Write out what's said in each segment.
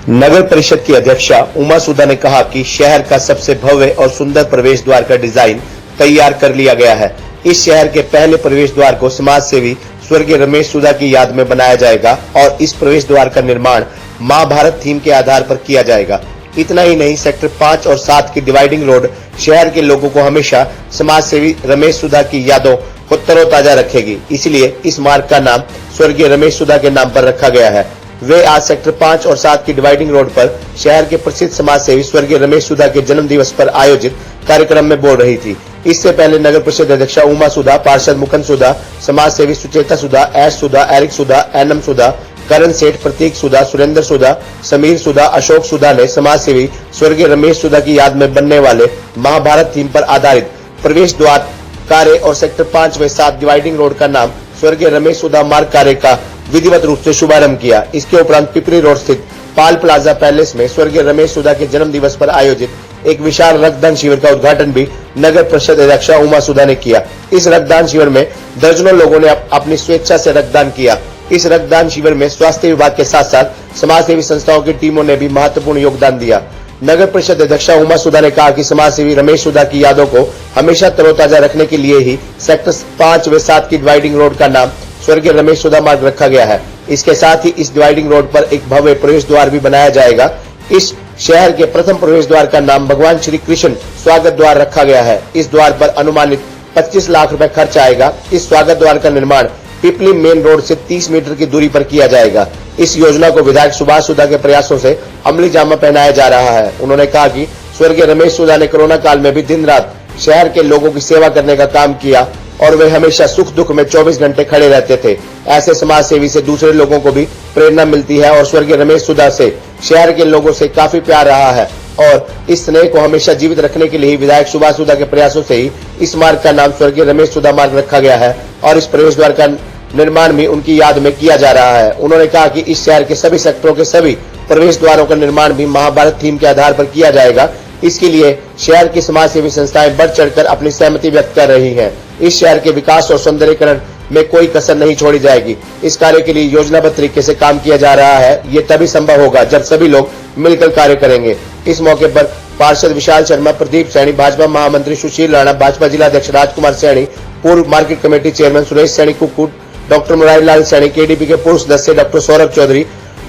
नगर परिषद की अध्यक्षा उमा सुधा ने कहा कि शहर का सबसे भव्य और सुंदर प्रवेश द्वार का डिजाइन तैयार कर लिया गया है। इस शहर के पहले प्रवेश द्वार को समाज सेवी स्वर्गीय रमेश सुधा की याद में बनाया जाएगा और इस प्रवेश द्वार का निर्माण महाभारत थीम के आधार पर किया जाएगा। इतना ही नहीं, सेक्टर 5 और 7 की डिवाइडिंग रोड शहर के लोगों को हमेशा समाज सेवी रमेश सुधा की यादों को तरोताजा रखेगी। इसलिए इस मार्ग का नाम स्वर्गीय रमेश सुधा के नाम पर रखा गया है। वे आज सेक्टर 5 और 7 की डिवाइडिंग रोड पर शहर के प्रसिद्ध समाज सेवी स्वर्गीय रमेश सुधा के जन्म दिवस पर आयोजित कार्यक्रम में बोल रही थी। इससे पहले नगर परिषद अध्यक्षा उमा सुधा, पार्षद मुकुंद सुधा, समाज सेवी सुचेता सुधा, एस सुधा, एरिक सुधा, एनएम सुधा, करण सेठ, प्रतीक सुधा, सुरेंद्र सुधा, समीर सुधा, अशोक सुधा ने समाज सेवी स्वर्गीय रमेश सुधा की याद में बनने वाले महाभारत थीम पर आधारित प्रवेश द्वार कार्य और सेक्टर 5 व 7 डिवाइडिंग रोड का नाम स्वर्गीय रमेश सुधा मार्ग कार्य का विधिवत रूप से शुभारंभ किया। इसके उपरांत पिपरी रोड स्थित पाल प्लाजा पैलेस में स्वर्गीय रमेश सुधा के जन्म दिवस पर आयोजित एक विशाल रक्तदान शिविर का उद्घाटन भी नगर परिषद अध्यक्षा उमा सुधा ने किया। इस रक्तदान शिविर में दर्जनों लोगों ने अपनी स्वेच्छा से रक्तदान किया। इस रक्तदान शिविर में स्वास्थ्य विभाग के साथ साथ समाज सेवी संस्थाओं की टीमों ने भी महत्वपूर्ण योगदान दिया। नगर परिषद अध्यक्षा उमा सुधा ने कहा कि समाज सेवी रमेश सुधा की यादों को हमेशा तरोताजा रखने के लिए ही सेक्टर 5 व 7 की डिवाइडिंग रोड का नाम स्वर्गीय रमेश सुधा मार्ग रखा गया है। इसके साथ ही इस डिवाइडिंग रोड पर एक भव्य प्रवेश द्वार भी बनाया जाएगा। इस शहर के प्रथम प्रवेश द्वार का नाम भगवान श्री कृष्ण स्वागत द्वार रखा गया है। इस द्वार पर अनुमानित 25 लाख रुपए खर्च आएगा। इस स्वागत द्वार का निर्माण पिपली मेन रोड से 30 मीटर की दूरी पर किया जाएगा। इस योजना को विधायक सुभाष सुधा के प्रयासों से अमली जामा पहनाया जा रहा है। उन्होंने कहा कि स्वर्गीय रमेश सुधा ने कोरोना काल में भी दिन रात शहर के लोगों की सेवा करने का काम किया और वे हमेशा सुख दुख में 24 घंटे खड़े रहते थे। ऐसे समाज सेवी से दूसरे लोगों को भी प्रेरणा मिलती है और स्वर्गीय रमेश सुधा से शहर के लोगों से काफी प्यार रहा है और इस स्नेह को हमेशा जीवित रखने के लिए विधायक सुभाष सुधा के प्रयासों से ही इस मार्ग का नाम स्वर्गीय रमेश सुधा मार्ग रखा गया है और इस प्रवेश द्वार का निर्माण भी उनकी याद में किया जा रहा है। उन्होंने कहा कि इस शहर के सभी सेक्टरों के सभी प्रवेश द्वारों का निर्माण भी महाभारत थीम के आधार पर किया जाएगा। इसके लिए शहर की समाज सेवी संस्थाएं बढ़ चढ़कर अपनी सहमति व्यक्त कर रही हैं। इस शहर के विकास और सौंदर्यीकरण में कोई कसर नहीं छोड़ी जाएगी। इस कार्य के लिए योजनाबद्ध तरीके से काम किया जा रहा है। ये तभी संभव होगा जब सभी लोग मिलकर कार्य करेंगे। इस मौके पर पार्षद विशाल शर्मा, प्रदीप सैनी, भाजपा महामंत्री सुशील राणा, भाजपा जिला अध्यक्ष राजकुमार सैनी, पूर्व market committee chairman Suresh Saini कुक्कुट, डॉक्टर मुरारीलाल सैनी, केडीपी के पूर्व सदस्य डॉक्टर सौरभ चौधरी,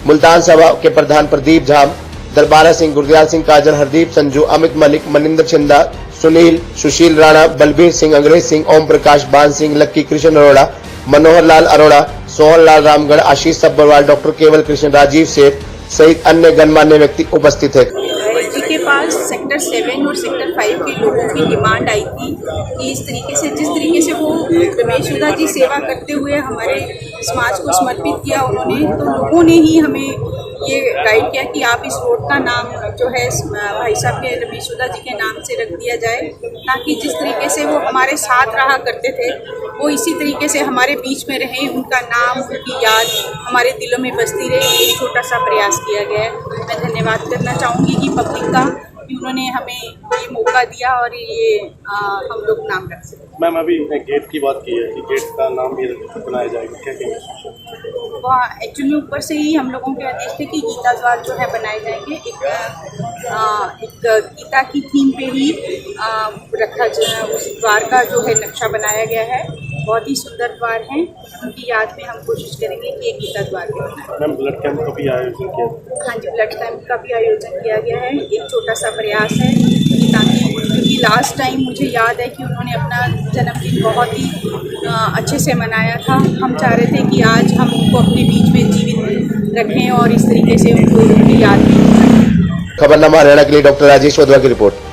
मुल्तान सभा के प्रधान प्रदीप झाम, दरबारा सिंह, गुरदयाल सिंह काजल, हरदीप संजू, अमित मलिक, मनिंदर छिंदा, सुनील, सुशील राणा, बलबीर सिंह, अंग्रेज सिंह, ओम प्रकाश, बान सिंह, लक्की कृष्ण अरोड़ा, मनोहर लाल अरोड़ा, सोहन लाल रामगढ़, आशीष सब्बरवाल, डॉक्टर केवल कृष्ण, राजीव सेठ सहित अन्य गणमान्य व्यक्ति उपस्थित थे। के पास सेक्टर 7 और सेक्टर 5 के लोगों की डिमांड आई थी कि इस तरीके से जिस तरीके से वो रमेश सुधा जी सेवा करते हुए हमारे समाज को समर्पित किया उन्होंने, तो लोगों ने ही हमें ये गाइड किया कि आप इस रोड का नाम जो है भाई साहब के रमेश सुधा जी के नाम से रख दिया जाए, ताकि जिस तरीके से वो हमारे साथ रहा करते थे वो इसी तरीके से हमारे बीच में रहे, उनका नाम, उनकी याद हमारे दिलों में बसती रहे। एक छोटा सा प्रयास किया गया है। मैं धन्यवाद करना चाहूँगी कि पब्लिक का कि उन्होंने हमें ये मौका दिया और ये हम लोग नाम रख सकते। मैम, अभी गेट की बात की है कि गेट का नाम भी बनाया जाएगा, क्या कहेंगे? वहाँ एक्चुअली ऊपर से ही हम लोगों के आदेश थे कि गीता द्वार जो है बनाए जाएंगे। एक गीता की थीम पे ही रखा उस द्वार का जो है नक्शा बनाया गया है। बहुत ही सुंदर द्वार है। उनकी याद में हम कोशिश करेंगे कि एक गीता द्वार के बनाए। मैम, ब्लड कैंप का भी आयोजन किया? हाँ जी, ब्लड कैंप का भी आयोजन किया गया है। एक छोटा सा प्रयास है ताकि, क्योंकि लास्ट टाइम मुझे याद है कि उन्होंने अपना जन्मदिन बहुत ही अच्छे से मनाया था। हम चाह रहे थे कि आज हम उनको अपने बीच में जीवित रखें और इस तरीके से उनको उनकी याद भी। खबरनामा हरियाणा के लिए डॉक्टर राजेश वधवा की रिपोर्ट।